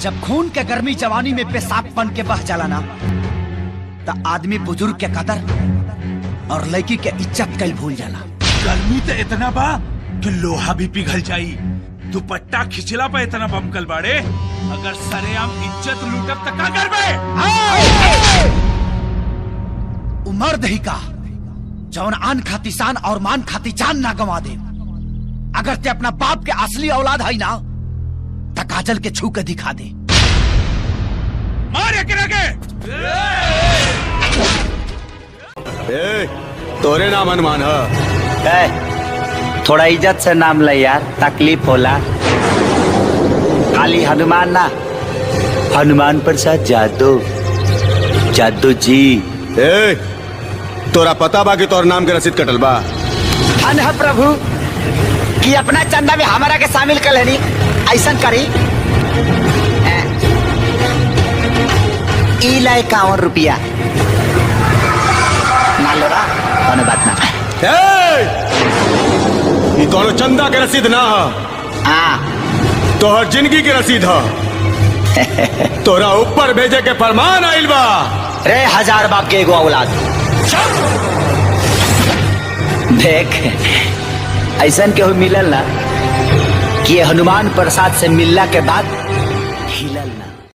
जब खून के गर्मी जवानी में पेशाब बन के बह जाला ना, तो आदमी बुजुर्ग के कदर और लड़की के इज्जत कल भूल जाला। गर्मी तो इतना बा कि लोहा भी पिघल जाई। दुपट्टा खिंचला पे इतना बमकल बाड़े, अगर सरेआम इज्जत लूटब तक का करबे? उमर दही का जौन आन खाती शान और मान खाती जान ना गवा दे। अगर ते अपना बाप के असली औलाद है ना, तो काजल के छू के दिखा दे। मार एकरा के। तोरे नाम हनुमान है? थोड़ा इज्जत से नाम ले यार, तकलीफ होला। खाली हनुमान ना, हनुमान प्रसाद यादव, यादव जी। तोरा पता बा कि तोर नाम के रसीद कटल बा? धन है प्रभु कि अपना चंदा में हमारा के शामिल कर लेनी। ऐसा करी ई लाए 51 रुपया ना लो रा, कोनो बात ना। ये कोनो चंदा के रसीद ना है, हाँ तोहर जिंदगी के रसीद है। तोरा ऊपर भेजे के फरमान आइल बा। रे 1000 बाप के एगो औलाद। देख ऐसा केहू मिलल ना कि हनुमान प्रसाद से मिलला के बाद